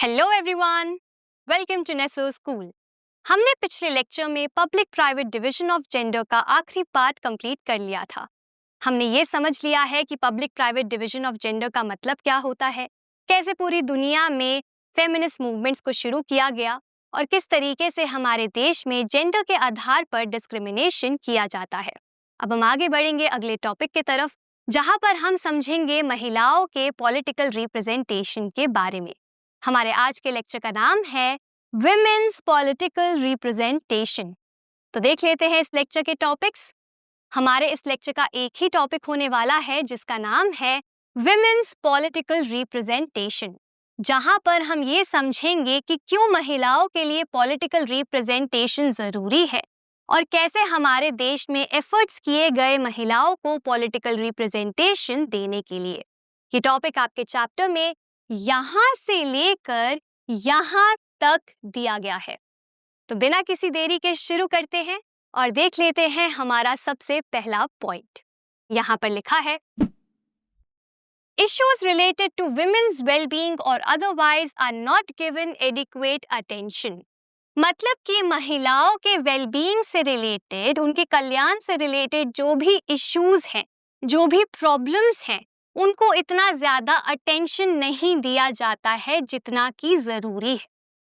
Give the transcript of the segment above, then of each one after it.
Hello everyone, welcome to Neso school. हमने पिछले lecture में public private division of gender का आखिरी पार्ट कंप्लीट कर लिया था। हमने ये समझ लिया है कि public private division of gender का मतलब क्या होता है, कैसे पूरी दुनिया में फेमिनिस्ट मूवमेंट्स को शुरू किया गया और किस तरीके से हमारे देश में जेंडर के आधार पर डिस्क्रिमिनेशन किया जाता है। अब हम आगे बढ़ेंगे अगले टॉपिक की तरफ, जहां पर हम समझेंगे महिलाओं के पॉलिटिकल रिप्रेजेंटेशन के बारे में। हमारे आज के लेक्चर का नाम है विमेन्स पॉलिटिकल रिप्रेजेंटेशन। तो देख लेते हैं इस लेक्चर के टॉपिक्स। हमारे इस लेक्चर का एक ही टॉपिक होने वाला है जिसका नाम है विमेन्स पॉलिटिकल रिप्रेजेंटेशन, जहां पर हम ये समझेंगे कि क्यों महिलाओं के लिए पॉलिटिकल रिप्रेजेंटेशन जरूरी है और कैसे हमारे देश में एफर्ट्स किए गए महिलाओं को पॉलिटिकल रिप्रेजेंटेशन देने के लिए। ये टॉपिक आपके चैप्टर में यहाँ से लेकर यहाँ तक दिया गया है। तो बिना किसी देरी के शुरू करते हैं और देख लेते हैं हमारा सबसे पहला पॉइंट। यहाँ पर लिखा है Issues related to women's well-being or otherwise are not given adequate attention। मतलब कि महिलाओं के वेलबींग से रिलेटेड, उनके कल्याण से रिलेटेड जो भी इश्यूज हैं, जो भी प्रॉब्लम्स हैं, उनको इतना ज़्यादा अटेंशन नहीं दिया जाता है जितना कि ज़रूरी है।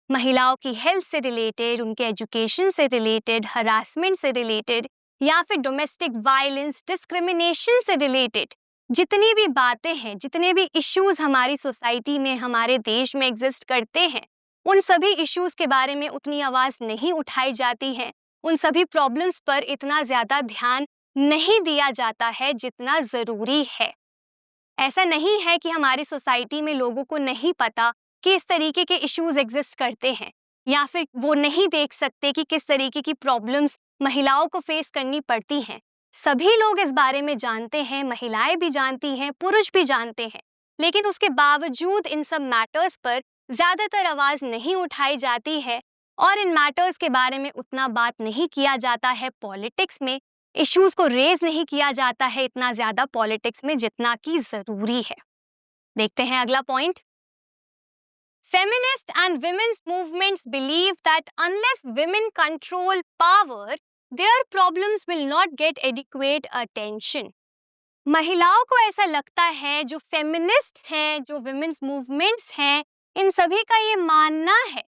महिलाओं की हेल्थ से रिलेटेड, उनके एजुकेशन से रिलेटेड, हरासमेंट से रिलेटेड या फिर डोमेस्टिक वायलेंस, डिस्क्रिमिनेशन से रिलेटेड जितनी भी बातें हैं, जितने भी इश्यूज हमारी सोसाइटी में, हमारे देश में एग्जिस्ट करते हैं, उन सभी इश्यूज के बारे में उतनी आवाज़ नहीं उठाई जाती है। उन सभी प्रॉब्लम्स पर इतना ज़्यादा ध्यान नहीं दिया जाता है जितना ज़रूरी है। ऐसा नहीं है कि हमारी सोसाइटी में लोगों को नहीं पता कि इस तरीके के इश्यूज एग्जिस्ट करते हैं, या फिर वो नहीं देख सकते कि किस तरीके की प्रॉब्लम्स महिलाओं को फेस करनी पड़ती हैं। सभी लोग इस बारे में जानते हैं, महिलाएं भी जानती हैं, पुरुष भी जानते हैं, लेकिन उसके बावजूद इन सब मैटर्स पर ज़्यादातर आवाज़ नहीं उठाई जाती है और इन मैटर्स के बारे में उतना बात नहीं किया जाता है। पॉलिटिक्स में इश्यूज को रेज नहीं किया जाता है इतना ज़्यादा पॉलिटिक्स में जितना कि ज़रूरी है। देखते हैं अगला point. Feminist and women's movements believe that unless women control power, their problems will not get adequate attention। महिलाओं को ऐसा लगता है, जो फेमिनिस्ट हैं, जो विमेन्स मूवमेंट्स हैं, इन सभी का ये मानना है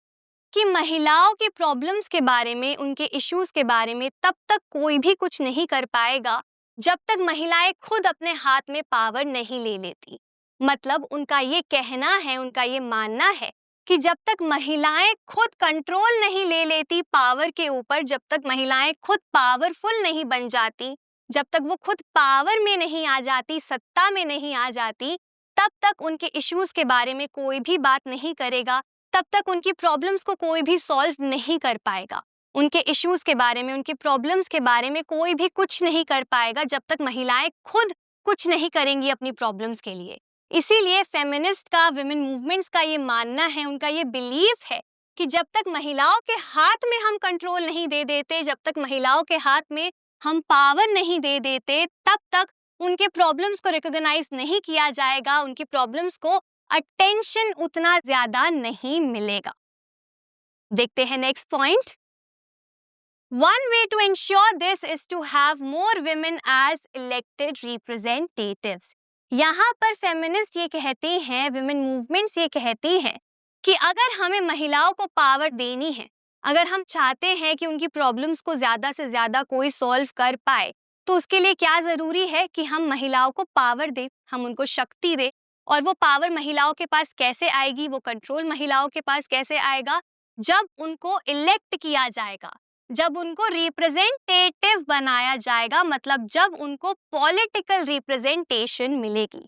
कि महिलाओं की प्रॉब्लम्स के बारे में, उनके इश्यूज के बारे में तब तक कोई भी कुछ नहीं कर पाएगा जब तक महिलाएं खुद अपने हाथ में पावर नहीं ले लेती। मतलब उनका ये कहना है, उनका ये मानना है कि जब तक महिलाएं खुद कंट्रोल नहीं ले लेती पावर के ऊपर, जब तक महिलाएं खुद पावरफुल नहीं बन जाती, जब तक वो खुद पावर में नहीं आ जाती, सत्ता में नहीं आ जाती, तब तक उनके इश्यूज के बारे में कोई भी बात नहीं करेगा, तब तक उनकी प्रॉब्लम्स को कोई भी सॉल्व नहीं कर पाएगा। उनके इश्यूज के बारे में, उनके प्रॉब्लम्स के बारे में कोई भी कुछ नहीं कर पाएगा जब तक महिलाएं खुद कुछ नहीं करेंगी अपनी प्रॉब्लम्स के लिए। इसीलिए फेमिनिस्ट का, विमेन मूवमेंट्स का ये मानना है, उनका ये बिलीफ है कि जब तक महिलाओं के हाथ में हम कंट्रोल नहीं दे देते, जब तक महिलाओं के हाथ में हम पावर नहीं दे देते, तब तक उनके प्रॉब्लम्स को रिकॉग्नाइज नहीं किया जाएगा, उनकी प्रॉब्लम्स को अटेंशन उतना ज्यादा नहीं मिलेगा। देखते हैं next point. One way to ensure this is to have more women as elected representatives। यहाँ पर फेमिनिस्ट ये कहती हैं, विमेन मूवमेंट्स ये कहती हैं कि अगर हमें महिलाओं को पावर देनी है, अगर हम चाहते हैं कि उनकी प्रॉब्लम्स को ज़्यादा से ज़्यादा कोई सॉल्व कर पाए, तो उसके लिए क्या ज़रूरी है कि हम महिलाओं को पावर दें, हम उनको शक्ति दें। और वो पावर महिलाओं के पास कैसे आएगी, वो कंट्रोल महिलाओं के पास कैसे आएगा? जब उनको इलेक्ट किया जाएगा, जब उनको रिप्रेजेंटेटिव बनाया जाएगा, मतलब जब उनको पॉलिटिकल रिप्रेजेंटेशन मिलेगी।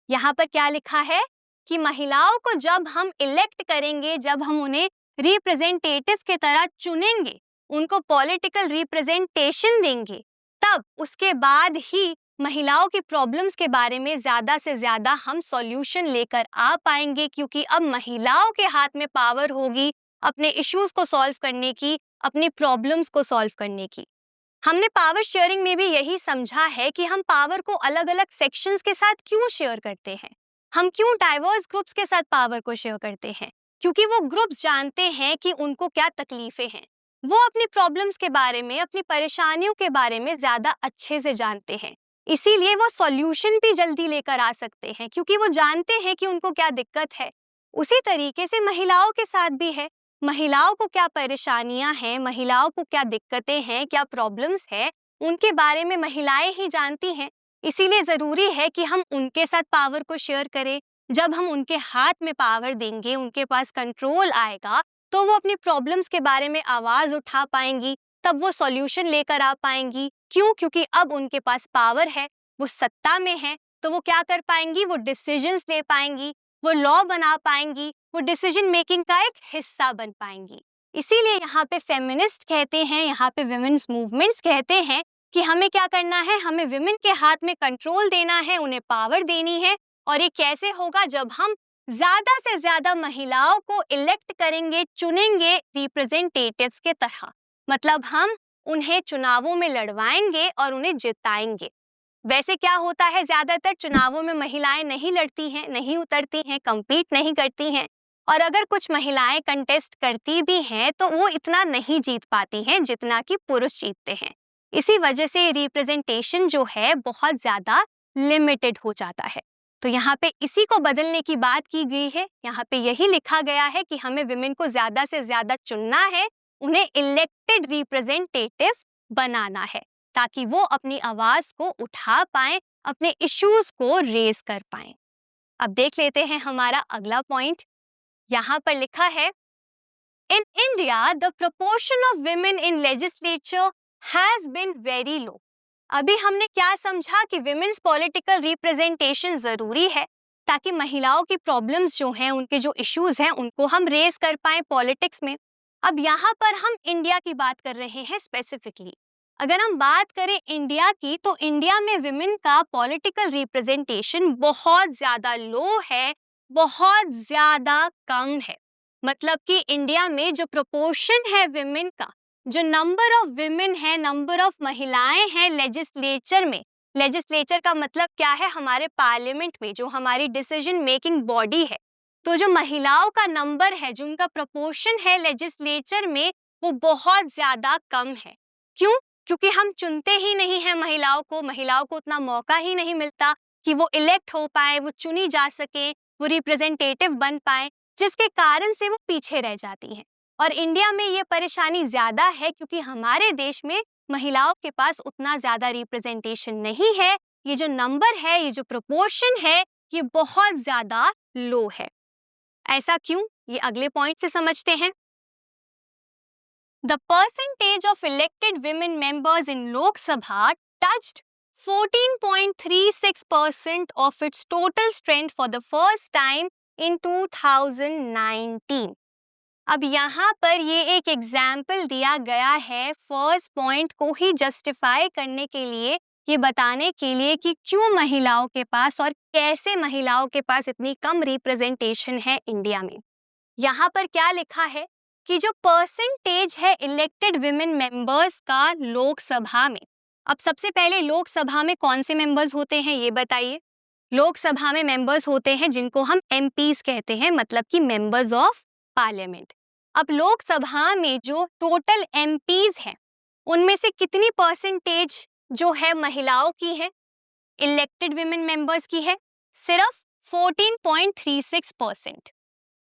यहाँ पर क्या लिखा है कि महिलाओं को जब हम इलेक्ट करेंगे, जब हम उन्हें रिप्रेजेंटेटिव के तरह चुनेंगे, उनको पॉलिटिकल रिप्रेजेंटेशन देंगे, तब उसके बाद ही महिलाओं की प्रॉब्लम्स के बारे में ज़्यादा से ज़्यादा हम सॉल्यूशन लेकर आ पाएंगे, क्योंकि अब महिलाओं के हाथ में पावर होगी अपने इश्यूज को सॉल्व करने की, अपनी प्रॉब्लम्स को सॉल्व करने की। हमने पावर शेयरिंग में भी यही समझा है कि हम पावर को अलग अलग सेक्शंस के साथ क्यों शेयर करते हैं, हम क्यों डाइवर्स ग्रुप्स के साथ पावर को शेयर करते हैं। क्योंकि वो ग्रुप्स जानते हैं कि उनको क्या तकलीफें हैं। वो अपनी प्रॉब्लम्स के बारे में, अपनी परेशानियों के बारे में ज़्यादा अच्छे से जानते हैं। इसीलिए वो सॉल्यूशन भी जल्दी लेकर आ सकते हैं, क्योंकि वो जानते हैं कि उनको क्या दिक्कत है। उसी तरीके से महिलाओं के साथ भी है। महिलाओं को क्या परेशानियां हैं, महिलाओं को क्या दिक्कतें हैं, क्या प्रॉब्लम्स है, उनके बारे में महिलाएं ही जानती हैं। इसीलिए ज़रूरी है कि हम उनके साथ पावर को शेयर करें। जब हम उनके हाथ में पावर देंगे, उनके पास कंट्रोल आएगा, तो वो अपनी प्रॉब्लम्स के बारे में आवाज़ उठा पाएंगी, तब वो सॉल्यूशन लेकर आ पाएंगी। क्यों? क्योंकि अब उनके पास पावर है, वो सत्ता में है, तो वो क्या कर पाएंगी? वो डिसीजंस ले पाएंगी, वो लॉ बना पाएंगी, वो डिसीजन मेकिंग का एक हिस्सा बन पाएंगी। इसीलिए यहाँ पे फेमिनिस्ट कहते हैं, यहाँ पे विमेन्स मूवमेंट्स कहते हैं कि हमें क्या करना है, हमें विमेन के हाथ में कंट्रोल देना है, उन्हें पावर देनी है। और ये कैसे होगा? जब हम ज्यादा से ज्यादा महिलाओं को इलेक्ट करेंगे, चुनेंगे रिप्रेजेंटेटिव्स के तरह। मतलब हम उन्हें चुनावों में लड़वाएंगे और उन्हें जिताएंगे। वैसे क्या होता है, ज्यादातर चुनावों में महिलाएं नहीं लड़ती हैं, नहीं उतरती हैं, compete नहीं करती हैं। और अगर कुछ महिलाएं कंटेस्ट करती भी हैं तो वो इतना नहीं जीत पाती हैं जितना कि पुरुष जीतते हैं। इसी वजह से रिप्रेजेंटेशन जो है बहुत ज्यादा लिमिटेड हो जाता है। तो यहाँ पे इसी को बदलने की बात की गई है। यहाँ पे यही लिखा गया है कि हमें विमेन को ज्यादा से ज्यादा चुनना है, उन्हें इलेक्टेड रिप्रेजेंटेटिव बनाना है, ताकि वो अपनी आवाज को उठा पाएं, अपने इश्यूज को रेज कर पाएं। अब देख लेते हैं हमारा अगला पॉइंट। यहाँ पर लिखा है, in India the proportion of women in legislature has been very low. अभी हमने क्या समझा कि विमेन्स पॉलिटिकल रिप्रेजेंटेशन जरूरी है, ताकि महिलाओं की प्रॉब्लम्स जो हैं, उनके जो इश्यूज हैं, उनको हम रेज कर पाएं पॉलिटिक्स में। अब यहाँ पर हम इंडिया की बात कर रहे हैं स्पेसिफिकली। अगर हम बात करें इंडिया की, तो इंडिया में विमेन का पॉलिटिकल रिप्रेजेंटेशन बहुत ज्यादा लो है, बहुत ज्यादा कम है। मतलब कि इंडिया में जो प्रोपोर्शन है विमेन का, जो नंबर ऑफ विमेन है, नंबर ऑफ महिलाएं हैं लेजिस्लेचर में। लेजिस्लेचर का मतलब क्या है? हमारे पार्लियामेंट में, जो हमारी डिसीजन मेकिंग बॉडी है। तो जो महिलाओं का नंबर है, जो उनका प्रोपोर्शन है लेजिस्लेचर में, वो बहुत ज्यादा कम है। क्यों? क्योंकि हम चुनते ही नहीं हैं महिलाओं को। महिलाओं को उतना मौका ही नहीं मिलता कि वो इलेक्ट हो पाए, वो चुनी जा सके, वो रिप्रेजेंटेटिव बन पाए, जिसके कारण से वो पीछे रह जाती हैं। और इंडिया में ये परेशानी ज्यादा है, क्योंकि हमारे देश में महिलाओं के पास उतना ज्यादा रिप्रेजेंटेशन नहीं है। ये जो नंबर है, ये जो प्रोपोर्शन है, ये बहुत ज्यादा लो है। ऐसा क्यों? ये अगले पॉइंट से समझते हैं। The percentage of elected women members in Lok Sabha touched 14.36% of its total strength for the first time in 2019. अब यहाँ पर ये एक एग्जाम्पल दिया गया है फर्स्ट पॉइंट को ही जस्टिफाई करने के लिए, ये बताने के लिए कि क्यों महिलाओं के पास और कैसे महिलाओं के पास इतनी कम रिप्रेजेंटेशन है इंडिया में। यहाँ पर क्या लिखा है कि जो परसेंटेज है इलेक्टेड विमेन मेंबर्स का लोकसभा में। अब सबसे पहले लोकसभा में कौन से मेंबर्स होते हैं ये बताइए। लोकसभा में मेंबर्स होते हैं जिनको हम एमपीज कहते हैं, मतलब कि मेंबर्स ऑफ पार्लियामेंट। अब लोकसभा में जो टोटल एमपीज हैं, उनमें से कितनी परसेंटेज जो है महिलाओं की है, इलेक्टेड विमेन मेंबर्स की है? सिर्फ 14.36%।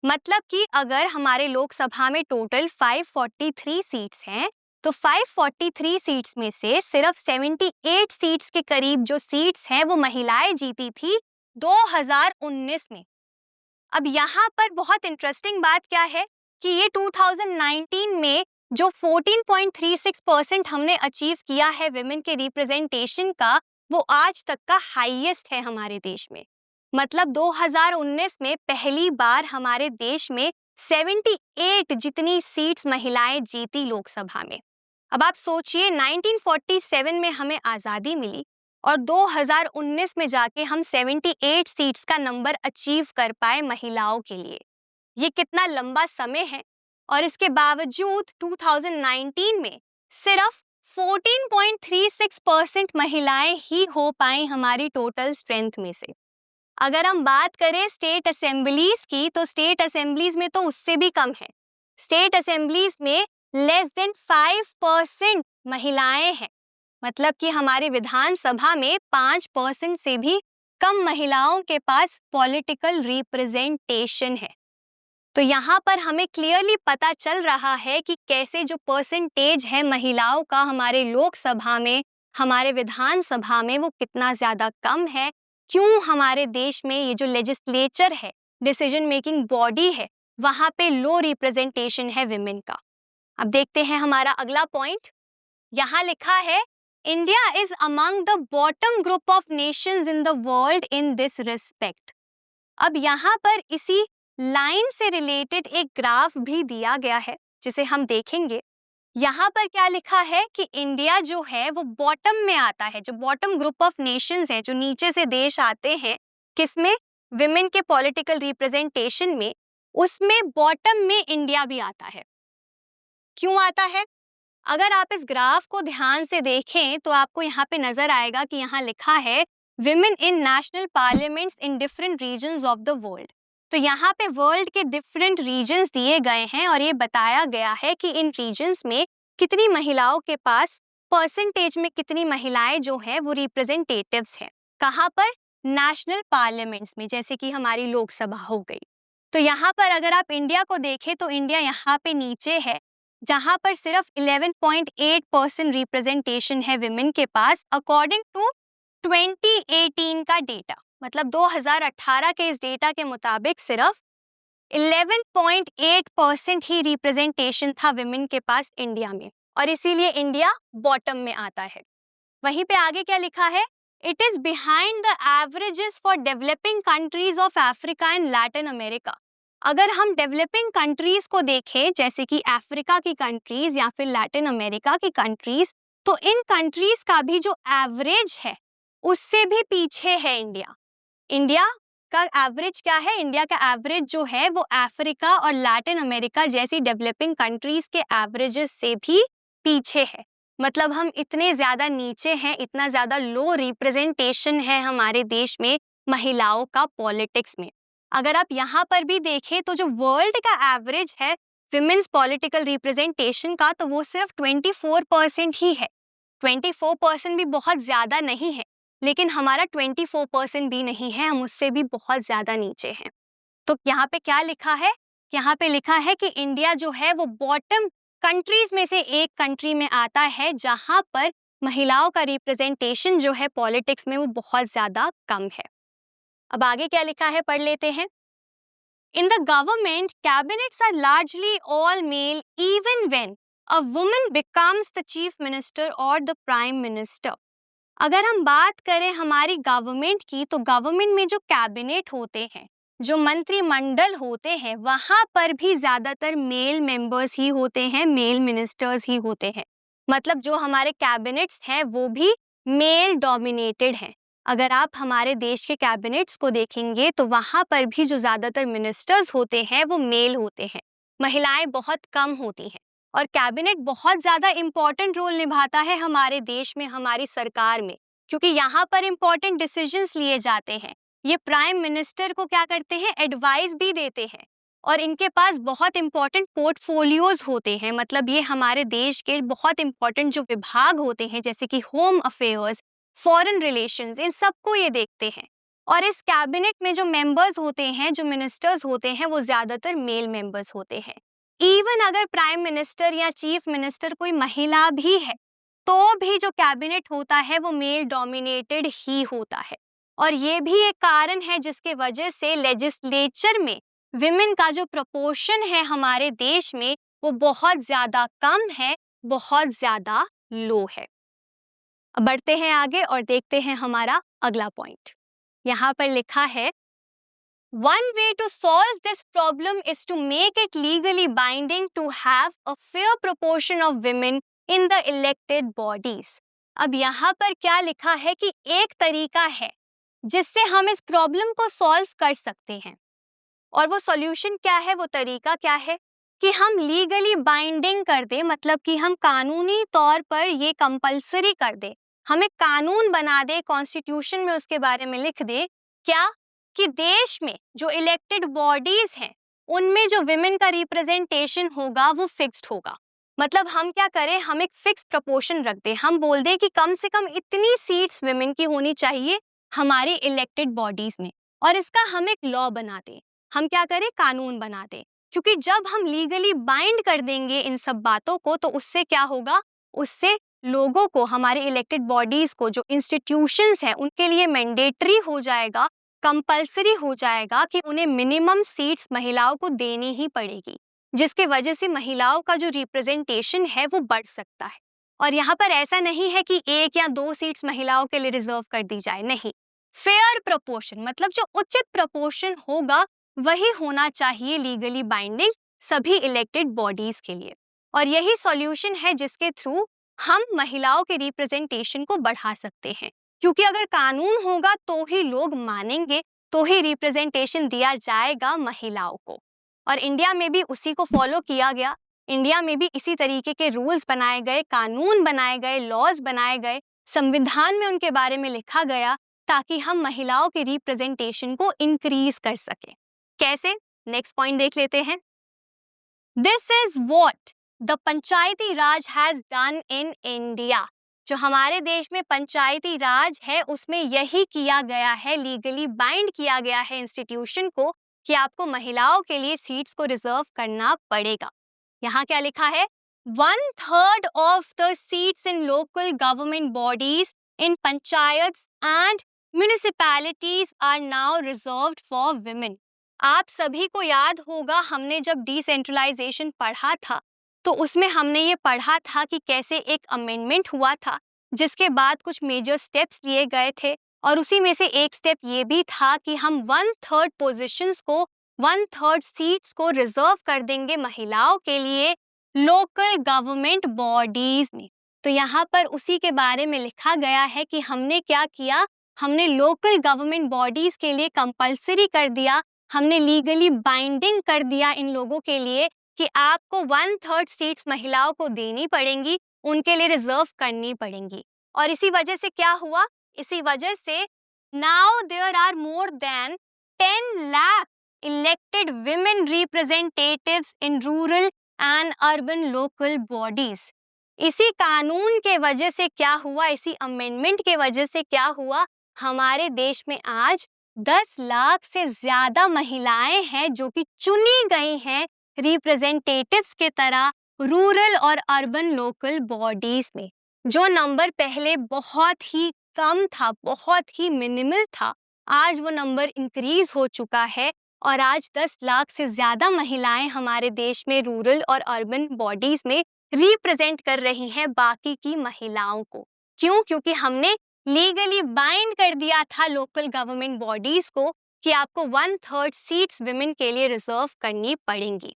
मतलब कि अगर हमारे लोकसभा में टोटल 543 सीट्स हैं, तो 543 सीट्स में से सिर्फ 78 सीट्स के करीब जो सीट्स हैं वो महिलाएं जीती थी 2019 में। अब यहाँ पर बहुत इंटरेस्टिंग बात क्या है कि ये 2019 में जो 14.36% हमने अचीव किया है विमेन के रिप्रेजेंटेशन का, वो आज तक का हाईएस्ट है हमारे देश में। मतलब 2019 में पहली बार हमारे देश में 78 जितनी सीट्स महिलाएं जीती लोकसभा में। अब आप सोचिए, 1947 में हमें आज़ादी मिली और 2019 में जाके हम 78 सीट्स का नंबर अचीव कर पाए महिलाओं के लिए। ये कितना लंबा समय है। और इसके बावजूद 2019 में सिर्फ 14.36% महिलाएं ही हो पाई हमारी टोटल स्ट्रेंथ में से। अगर हम बात करें स्टेट असेंबलीज की, तो स्टेट असेंबलीज में तो उससे भी कम है। स्टेट असेंबलीज में लेस देन 5% महिलाएं हैं। मतलब कि हमारे विधानसभा में 5% से भी कम महिलाओं के पास पॉलिटिकल रिप्रेजेंटेशन है। तो यहाँ पर हमें क्लियरली पता चल रहा है कि कैसे जो परसेंटेज है महिलाओं का हमारे लोकसभा में, हमारे विधानसभा में, वो कितना ज़्यादा कम है। क्यों हमारे देश में ये जो लेजिस्लेचर है, डिसीजन मेकिंग बॉडी है, वहाँ पे लो रिप्रेजेंटेशन है विमेन का। अब देखते हैं हमारा अगला पॉइंट। यहाँ लिखा है, India is among the bottom group of Nations in the world in this respect. अब यहाँ पर इसी लाइन से रिलेटेड एक ग्राफ भी दिया गया है जिसे हम देखेंगे। यहाँ पर क्या लिखा है कि इंडिया जो है वो बॉटम में आता है, जो बॉटम ग्रुप ऑफ नेशंस है, जो नीचे से देश आते हैं किसमें, विमेन के पॉलिटिकल रिप्रेजेंटेशन में, उसमें बॉटम में इंडिया भी आता है। क्यों आता है? अगर आप इस ग्राफ को ध्यान से देखें तो आपको यहाँ पे नजर आएगा कि यहाँ लिखा है women in national parliaments in different regions of the world. तो यहाँ पे वर्ल्ड के डिफरेंट रीजन्स दिए गए हैं और ये बताया गया है कि इन रीजन्स में कितनी महिलाओं के पास परसेंटेज में कितनी महिलाएं जो हैं वो रिप्रेजेंटेटिव्स हैं। कहाँ पर? नेशनल पार्लियामेंट्स में, जैसे कि हमारी लोकसभा हो गई। तो यहाँ पर अगर आप इंडिया को देखें तो इंडिया यहाँ पे नीचे है, जहाँ पर सिर्फ 11.8% रिप्रेजेंटेशन है विमेन के पास अकॉर्डिंग टू 2018 का डेटा। मतलब 2018 के इस डेटा के मुताबिक सिर्फ 11.8% ही रिप्रेजेंटेशन था विमेन के पास इंडिया में, और इसीलिए इंडिया बॉटम में आता है। वहीं पे आगे क्या लिखा है, it is behind the averages for developing countries of Africa and Latin America. अगर हम डेवलपिंग कंट्रीज को देखें, जैसे कि अफ्रीका की कंट्रीज या फिर लैटिन अमेरिका की कंट्रीज, तो इन कंट्रीज का भी जो एवरेज है उससे भी पीछे है इंडिया। इंडिया का एवरेज क्या है? इंडिया का एवरेज जो है वो अफ्रीका और लैटिन अमेरिका जैसी डेवलपिंग कंट्रीज के एवरेजेस से भी पीछे है। मतलब हम इतने ज्यादा नीचे हैं, इतना ज्यादा लो रिप्रेजेंटेशन है हमारे देश में महिलाओं का पॉलिटिक्स में। अगर आप यहाँ पर भी देखें तो जो वर्ल्ड का एवरेज है विमेन्स पॉलिटिकल रिप्रेजेंटेशन का, तो वो सिर्फ 24% ही है। 24% भी बहुत ज्यादा नहीं है, लेकिन हमारा 24% भी नहीं है, हम उससे भी बहुत ज्यादा नीचे हैं। तो यहाँ पे क्या लिखा है? यहाँ पे लिखा है कि इंडिया जो है वो बॉटम कंट्रीज में से एक कंट्री में आता है जहाँ पर महिलाओं का रिप्रेजेंटेशन जो है पॉलिटिक्स में वो बहुत ज्यादा कम है। अब आगे क्या लिखा है पढ़ लेते हैं। In the government cabinets are largely all male even when a woman becomes the chief minister और द प्राइम मिनिस्टर। अगर हम बात करें हमारी गवर्नमेंट की, तो गवर्नमेंट में जो कैबिनेट होते हैं, जो मंत्रिमंडल होते हैं, वहां पर भी ज्यादातर मेल मेंबर्स ही होते हैं, मेल मिनिस्टर्स ही होते हैं। मतलब जो हमारे कैबिनेट्स हैं वो भी मेल डोमिनेटेड हैं। अगर आप हमारे देश के कैबिनेट्स को देखेंगे तो वहां पर भी जो ज्यादातर मिनिस्टर्स होते हैं वो मेल होते हैं, महिलाएं बहुत कम होती हैं। और कैबिनेट बहुत ज्यादा इंपॉर्टेंट रोल निभाता है हमारे देश में, हमारी सरकार में, क्योंकि यहाँ पर इंपॉर्टेंट डिसीजंस लिए जाते हैं। ये प्राइम मिनिस्टर को क्या करते हैं, एडवाइस भी देते हैं, और इनके पास बहुत इंपॉर्टेंट पोर्टफोलियोज होते हैं। मतलब ये हमारे देश के बहुत इंपॉर्टेंट जो विभाग होते हैं, जैसे कि होम अफेयर्स, फॉरेन रिलेशंस, इन सबको ये देखते हैं। और इस कैबिनेट में जो मेंबर्स होते हैं, जो मिनिस्टर्स होते हैं, वो ज्यादातर मेल मेंबर्स होते हैं। इवन अगर प्राइम मिनिस्टर या चीफ मिनिस्टर कोई महिला भी है, तो भी जो कैबिनेट होता है वो मेल डोमिनेटेड ही होता है। और ये भी एक कारण है जिसके वजह से लेजिस्लेचर में विमेन का जो प्रपोर्शन है हमारे देश में वो बहुत ज्यादा कम है, बहुत ज्यादा लो है। अब बढ़ते हैं आगे और देखते हैं हमारा अगला पॉइंट। यहाँ पर लिखा है, One way to solve this problem is to make it legally binding to have a fair proportion of women in the elected bodies. अब यहाँ पर क्या लिखा है कि एक तरीका है जिससे हम इस प्रॉब्लम को सॉल्व कर सकते हैं, और वो सॉल्यूशन क्या है, वो तरीका क्या है कि हम लीगली बाइंडिंग कर दें। मतलब कि हम कानूनी तौर पर ये कंपलसरी कर दें, हमें कानून बना दे, कॉन्स्टिट्यूशन में उसके बारे में लिख दे क्या कि देश में जो इलेक्टेड बॉडीज हैं उनमें जो विमेन का रिप्रेजेंटेशन होगा वो फिक्स्ड होगा। मतलब हम क्या करें, हम एक फिक्स प्रपोर्शन रख दें, हम बोल दें कि कम से कम इतनी सीट्स विमेन की होनी चाहिए हमारी इलेक्टेड बॉडीज में, और इसका हम एक लॉ बना दें, हम क्या करें, कानून बना दें। क्योंकि जब हम लीगली बाइंड कर देंगे इन सब बातों को तो उससे क्या होगा, उससे लोगों को, हमारे इलेक्टेड बॉडीज को, जो इंस्टीट्यूशंस हैं उनके लिए मैंडेटरी हो जाएगा, कंपल्सरी हो जाएगा कि उन्हें मिनिमम सीट्स महिलाओं को देनी ही पड़ेगी, जिसके वजह से महिलाओं का जो रिप्रेजेंटेशन है वो बढ़ सकता है। और यहाँ पर ऐसा नहीं है कि 1 या 2 सीट्स महिलाओं के लिए रिजर्व कर दी जाए, नहीं, फेयर प्रपोर्शन, मतलब जो उचित प्रपोर्शन होगा वही होना चाहिए लीगली बाइंडिंग सभी इलेक्टेड बॉडीज के लिए। और यही सॉल्यूशन है जिसके थ्रू हम महिलाओं के रिप्रेजेंटेशन को बढ़ा सकते हैं, क्योंकि अगर कानून होगा तो ही लोग मानेंगे, तो ही रिप्रेजेंटेशन दिया जाएगा महिलाओं को। और इंडिया में भी उसी को फॉलो किया गया, इंडिया में भी इसी तरीके के रूल्स बनाए गए, कानून बनाए गए, लॉज बनाए गए, संविधान में उनके बारे में लिखा गया, ताकि हम महिलाओं के रिप्रेजेंटेशन को इंक्रीज कर सकें। कैसे? नेक्स्ट पॉइंट देख लेते हैं। This is what the Panchayati Raj has done in India. जो हमारे देश में पंचायती राज है उसमें यही किया गया है, लीगली बाइंड किया गया है इंस्टीट्यूशन को कि आपको महिलाओं के लिए सीट्स को रिजर्व करना पड़ेगा। यहाँ क्या लिखा है, 1/3 of the seats in local government bodies in panchayat and municipalities are now reserved for women. आप सभी को याद होगा, हमने जब डिसेंट्रलाइजेशन पढ़ा था तो उसमें हमने ये पढ़ा था कि कैसे एक अमेंडमेंट हुआ था जिसके बाद कुछ मेजर स्टेप्स लिए गए थे, और उसी में से एक स्टेप ये भी था कि हम 1/3 पोजीशंस को, 1/3 सीट्स को रिजर्व कर देंगे महिलाओं के लिए लोकल गवर्नमेंट बॉडीज में। तो यहाँ पर उसी के बारे में लिखा गया है कि हमने क्या किया, हमने लोकल गवर्नमेंट बॉडीज के लिए कंपल्सरी कर दिया, हमने लीगली बाइंडिंग कर दिया इन लोगों के लिए कि आपको 1/3 सीट्स महिलाओं को देनी पड़ेंगी, उनके लिए रिजर्व करनी पड़ेंगी। और इसी वजह से क्या हुआ, इसी वजह से now there are more than 10 lakh elected women representatives in rural and urban local bodies. इसी कानून के वजह से क्या हुआ, इसी अमेंडमेंट के वजह से क्या हुआ, हमारे देश में आज 10 लाख से ज्यादा महिलाएं हैं जो कि चुनी गई हैं रिप्रेजेंटेटिव्स के तरह रूरल और अर्बन लोकल बॉडीज में। जो नंबर पहले बहुत ही कम था, बहुत ही मिनिमल था, आज वो नंबर इंक्रीज हो चुका है और आज 10 लाख से ज्यादा महिलाएं हमारे देश में रूरल और अर्बन बॉडीज में रिप्रेजेंट कर रही हैं बाकी की महिलाओं को। क्यों? क्योंकि हमने लीगली बाइंड कर दिया था लोकल गवर्नमेंट बॉडीज को कि आपको 1/3 सीट्स विमेन के लिए रिजर्व करनी पड़ेंगी।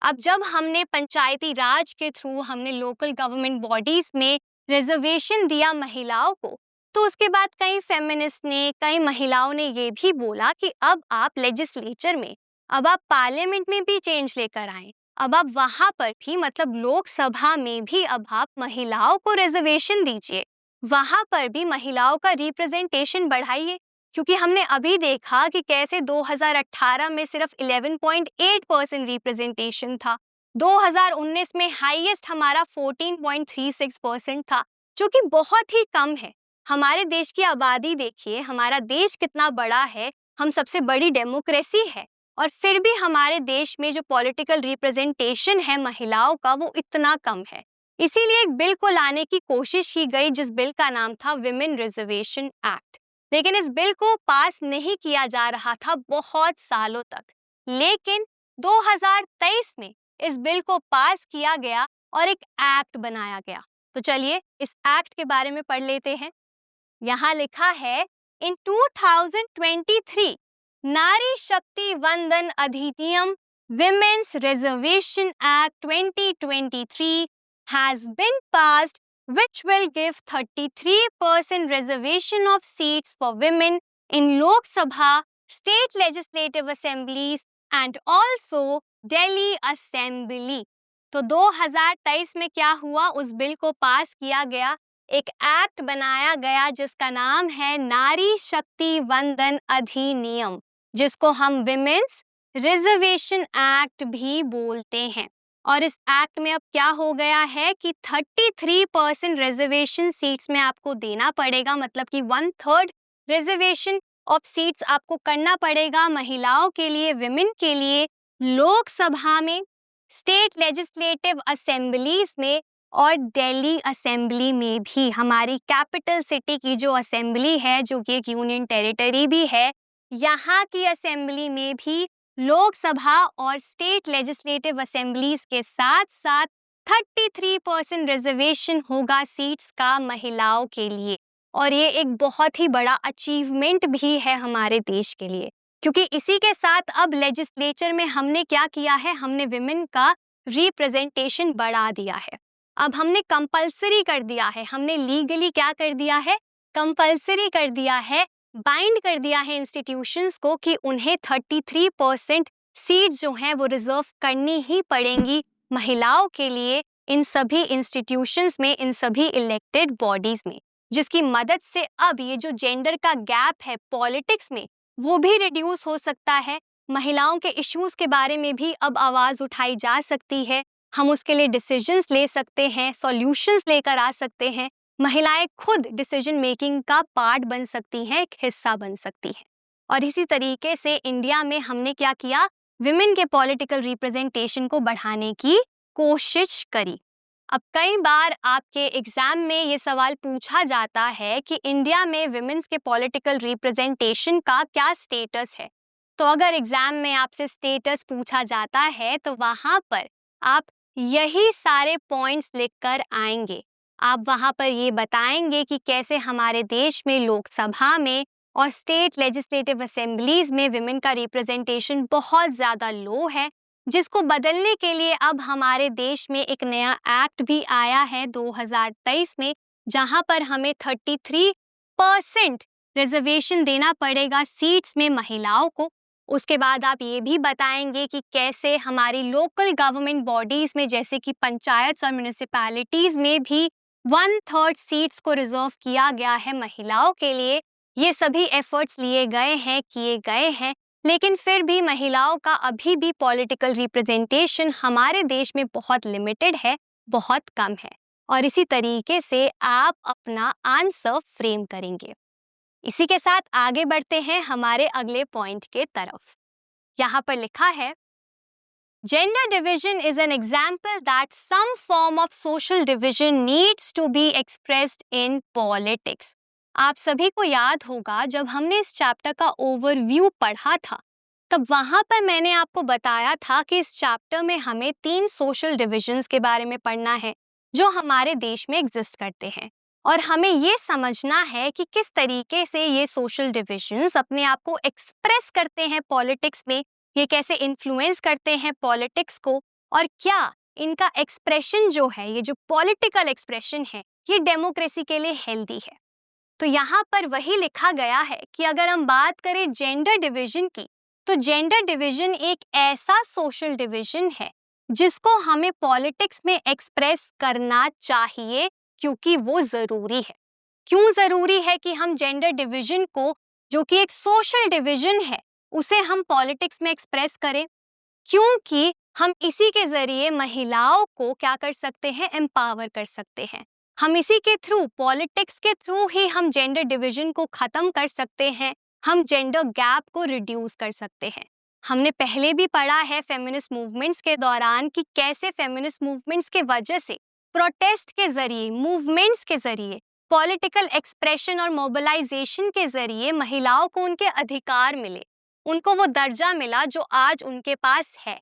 अब जब हमने पंचायती राज के थ्रू हमने लोकल गवर्नमेंट बॉडीज में रिजर्वेशन दिया महिलाओं को, तो उसके बाद कई फेमिनिस्ट ने, कई महिलाओं ने ये भी बोला कि अब आप लेजिस्लेचर में, अब आप पार्लियामेंट में भी चेंज लेकर आए, अब आप वहां पर भी, मतलब लोकसभा में भी अब आप महिलाओं को रिजर्वेशन दीजिए, वहां पर भी महिलाओं का रिप्रेजेंटेशन बढ़ाइए। क्योंकि हमने अभी देखा कि कैसे 2018 में सिर्फ 11.8% रिप्रेजेंटेशन था, 2019 में हाईएस्ट हमारा 14.36% था, जो कि बहुत ही कम है। हमारे देश की आबादी देखिए, हमारा देश कितना बड़ा है, हम सबसे बड़ी डेमोक्रेसी है, और फिर भी हमारे देश में जो पॉलिटिकल रिप्रेजेंटेशन है महिलाओं का वो इतना कम है। इसीलिए एक बिल को लाने की कोशिश की गई जिस बिल का नाम था विमेन रिजर्वेशन एक्ट, लेकिन इस बिल को पास नहीं किया जा रहा था बहुत सालों तक। लेकिन 2023 में इस बिल को पास किया गया और एक एक्ट बनाया गया। तो चलिए इस एक्ट के बारे में पढ़ लेते हैं। यहाँ लिखा है, इन 2023 नारी शक्ति वंदन अधिनियम women's reservation act 2023 has been passed, which will give 33% reservation of seats for women in Lok Sabha, state legislative assemblies and also Delhi Assembly। तो 2023 में क्या हुआ, उस बिल को पास किया गया, एक एक्ट बनाया गया जिसका नाम है नारी शक्ति वंदन अधिनियम। जिसको हम विमेन्स रिजर्वेशन एक्ट भी बोलते हैं। और इस एक्ट में अब क्या हो गया है कि 33% रिजर्वेशन सीट्स में आपको देना पड़ेगा, मतलब कि 1/3 रिजर्वेशन ऑफ सीट्स आपको करना पड़ेगा महिलाओं के लिए, विमेन के लिए, लोकसभा में, स्टेट लेजिस्लेटिव असेंबलीज में और दिल्ली असेंबली में भी। हमारी कैपिटल सिटी की जो असेंबली है, जो कि एक यूनियन टेरिटरी भी है, यहाँ की असेंबली में भी लोकसभा और स्टेट लेजिस्लेटिव असेंबलीज के साथ साथ 33% रिजर्वेशन होगा सीट्स का महिलाओं के लिए। और ये एक बहुत ही बड़ा अचीवमेंट भी है हमारे देश के लिए, क्योंकि इसी के साथ अब लेजिस्लेचर में हमने क्या किया है, हमने विमेन का रिप्रेजेंटेशन बढ़ा दिया है। अब हमने कंपल्सरी कर दिया है, हमने लीगली क्या कर दिया है, कंपल्सरी कर दिया है, बाइंड कर दिया है इंस्टीट्यूशंस को कि उन्हें 33% सीट्स जो हैं वो रिजर्व करनी ही पड़ेंगी महिलाओं के लिए इन सभी इंस्टीट्यूशंस में, इन सभी इलेक्टेड बॉडीज में, जिसकी मदद से अब ये जो जेंडर का गैप है पॉलिटिक्स में वो भी रिड्यूस हो सकता है। महिलाओं के इश्यूज के बारे में भी अब आवाज उठाई जा सकती है, हम उसके लिए डिसीजंस ले सकते हैं, सॉल्यूशंस लेकर आ सकते हैं। महिलाएं खुद डिसीजन मेकिंग का पार्ट बन सकती हैं, एक हिस्सा बन सकती हैं। और इसी तरीके से इंडिया में हमने क्या किया, विमेन के पॉलिटिकल रिप्रेजेंटेशन को बढ़ाने की कोशिश करी। अब कई बार आपके एग्जाम में ये सवाल पूछा जाता है कि इंडिया में विमेन्स के पॉलिटिकल रिप्रेजेंटेशन का क्या स्टेटस है। तो अगर एग्जाम में आपसे स्टेटस पूछा जाता है तो वहाँ पर आप यही सारे पॉइंट्स लिखकर आएंगे। आप वहाँ पर ये बताएंगे कि कैसे हमारे देश में लोकसभा में और स्टेट लेजिस्लेटिव असेंबलीज में विमेन का रिप्रेजेंटेशन बहुत ज़्यादा लो है, जिसको बदलने के लिए अब हमारे देश में एक नया एक्ट भी आया है 2023 में, जहां पर हमें 33% रिजर्वेशन देना पड़ेगा सीट्स में महिलाओं को। उसके बाद आप ये भी बताएंगे कि कैसे हमारी लोकल गवर्नमेंट बॉडीज में, जैसे कि पंचायत और म्यूनिसिपैलिटीज में भी 1/3 सीट्स को रिजर्व किया गया है महिलाओं के लिए। ये सभी एफर्ट्स लिए गए हैं, किए गए हैं, लेकिन फिर भी महिलाओं का अभी भी पॉलिटिकल रिप्रेजेंटेशन हमारे देश में बहुत लिमिटेड है, बहुत कम है। और इसी तरीके से आप अपना आंसर फ्रेम करेंगे। इसी के साथ आगे बढ़ते हैं हमारे अगले पॉइंट के तरफ। यहाँ पर लिखा है, Gender division is an example that some form of social division needs to be expressed in politics. आप सभी को याद होगा जब हमने इस चैप्टर का ओवरव्यू पढ़ा था, तब वहाँ पर मैंने आपको बताया था कि इस चैप्टर में हमें 3 सोशल डिविजन्स के बारे में पढ़ना है जो हमारे देश में एग्जिस्ट करते हैं, और हमें ये समझना है कि किस तरीके से ये सोशल डिविजन्स अपने आप को एक्सप्रेस करते हैं पॉलिटिक्स में, ये कैसे इन्फ्लुएंस करते हैं पॉलिटिक्स को, और क्या इनका एक्सप्रेशन जो है, ये जो पॉलिटिकल एक्सप्रेशन है, ये डेमोक्रेसी के लिए हेल्दी है। तो यहाँ पर वही लिखा गया है कि अगर हम बात करें जेंडर डिवीजन की, तो जेंडर डिवीजन एक ऐसा सोशल डिवीजन है जिसको हमें पॉलिटिक्स में एक्सप्रेस करना चाहिए, क्योंकि वो ज़रूरी है। क्यों ज़रूरी है कि हम जेंडर डिवीजन को, जो कि एक सोशल डिवीजन है, उसे हम पॉलिटिक्स में एक्सप्रेस करें? क्योंकि हम इसी के ज़रिए महिलाओं को क्या कर सकते हैं, एम्पावर कर सकते हैं। हम इसी के थ्रू, पॉलिटिक्स के थ्रू ही हम जेंडर डिवीजन को ख़त्म कर सकते हैं, हम जेंडर गैप को रिड्यूस कर सकते हैं। हमने पहले भी पढ़ा है फेमिनिस्ट मूवमेंट्स के दौरान कि कैसे फेमिनिस्ट मूवमेंट्स के वजह से, प्रोटेस्ट के ज़रिए, मूवमेंट्स के ज़रिए, पॉलिटिकल एक्सप्रेशन और मोबिलाइजेशन के ज़रिए महिलाओं को उनके अधिकार मिले, उनको वो दर्जा मिला जो आज उनके पास है।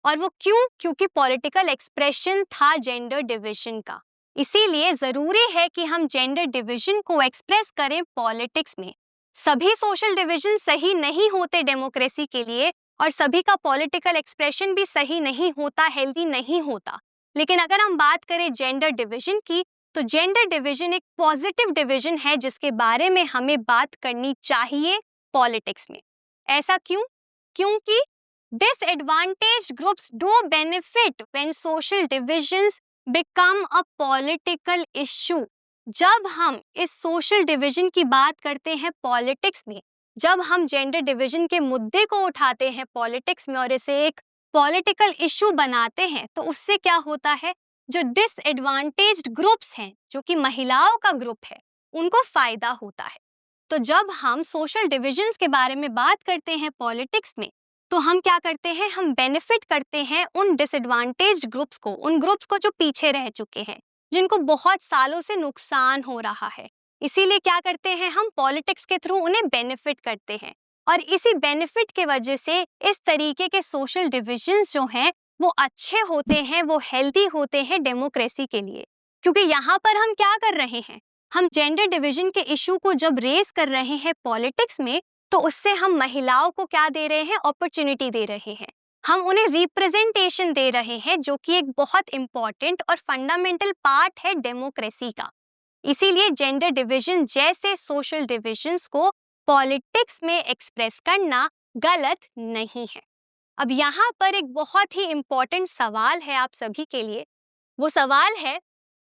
और वो क्यों? क्योंकि पॉलिटिकल एक्सप्रेशन था जेंडर डिवीजन का। इसीलिए ज़रूरी है कि हम जेंडर डिवीजन को एक्सप्रेस करें पॉलिटिक्स में। सभी सोशल डिवीजन सही नहीं होते डेमोक्रेसी के लिए, और सभी का पॉलिटिकल एक्सप्रेशन भी सही नहीं होता, हेल्दी नहीं होता। लेकिन अगर हम बात करें जेंडर डिवीजन की, तो जेंडर डिवीजन एक पॉजिटिव डिवीजन है जिसके बारे में हमें बात करनी चाहिए पॉलिटिक्स में। ऐसा क्यों? क्योंकि disadvantaged groups do benefit when social divisions become a political issue. जब हम इस सोशल डिवीजन की बात करते हैं पॉलिटिक्स में, जब हम जेंडर डिवीजन के मुद्दे को उठाते हैं पॉलिटिक्स में और इसे एक पॉलिटिकल इशू बनाते हैं, तो उससे क्या होता है, जो डिसएडवांटेज्ड ग्रुप्स हैं, जो कि महिलाओं का ग्रुप है, उनको फायदा होता है। तो जब हम सोशल डिविजन्स के बारे में बात करते हैं पॉलिटिक्स में, तो हम क्या करते हैं, हम बेनिफिट करते हैं उन डिसएडवांटेज्ड ग्रुप्स को, उन ग्रुप्स को जो पीछे रह चुके हैं, जिनको बहुत सालों से नुकसान हो रहा है। इसीलिए क्या करते हैं, हम पॉलिटिक्स के थ्रू उन्हें बेनिफिट करते हैं। और इसी बेनिफिट के वजह से इस तरीके के सोशल डिविजन्स जो हैं वो अच्छे होते हैं, वो हेल्दी होते हैं डेमोक्रेसी के लिए। क्योंकि यहाँ पर हम क्या कर रहे हैं, हम जेंडर डिवीजन के इशू को जब रेस कर रहे हैं पॉलिटिक्स में, तो उससे हम महिलाओं को क्या दे रहे हैं, अपॉर्चुनिटी दे रहे हैं, हम उन्हें रिप्रेजेंटेशन दे रहे हैं, जो कि एक बहुत इंपॉर्टेंट और फंडामेंटल पार्ट है डेमोक्रेसी का। इसीलिए जेंडर डिवीजन जैसे सोशल डिविजन्स को पॉलिटिक्स में एक्सप्रेस करना गलत नहीं है। अब यहाँ पर एक बहुत ही इंपॉर्टेंट सवाल है आप सभी के लिए। वो सवाल है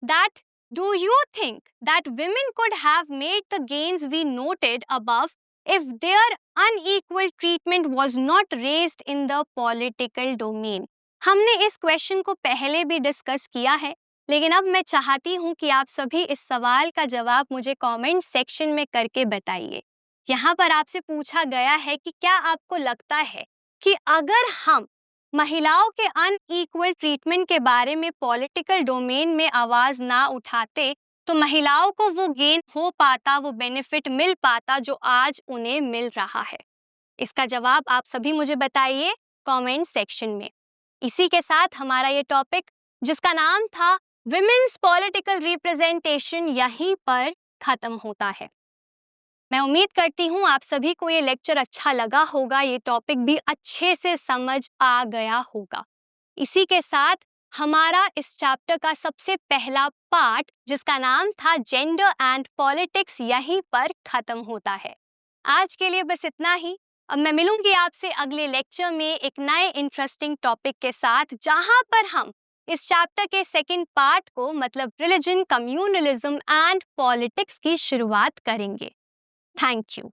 that do you think that women could have made the gains we noted above if their unequal treatment was not raised in the political domain? हमने इस क्वेश्चन को पहले भी डिस्कस किया है, लेकिन अब मैं चाहती हूँ कि आप सभी इस सवाल का जवाब मुझे कमेंट सेक्शन में करके बताइए। यहाँ पर आपसे पूछा गया है कि क्या आपको लगता है कि अगर हम महिलाओं के अनइक्वल ट्रीटमेंट के बारे में पॉलिटिकल डोमेन में आवाज ना उठाते, तो महिलाओं को वो गेन हो पाता, वो बेनिफिट मिल पाता जो आज उन्हें मिल रहा है? इसका जवाब आप सभी मुझे बताइए कमेंट सेक्शन में। इसी के साथ हमारा ये टॉपिक, जिसका नाम था विमेन्स पॉलिटिकल रिप्रेजेंटेशन, यहीं पर खत्म होता है। मैं उम्मीद करती हूँ आप सभी को ये लेक्चर अच्छा लगा होगा, ये टॉपिक भी अच्छे से समझ आ गया होगा। इसी के साथ हमारा इस चैप्टर का सबसे पहला पार्ट, जिसका नाम था जेंडर एंड पॉलिटिक्स, यहीं पर खत्म होता है। आज के लिए बस इतना ही। अब मैं मिलूंगी आपसे अगले लेक्चर में एक नए इंटरेस्टिंग टॉपिक के साथ, जहां पर हम इस चैप्टर के सेकंड पार्ट को, मतलब रिलीजन, कम्युनलिज्म एंड पॉलिटिक्स की शुरुआत करेंगे। Thank you.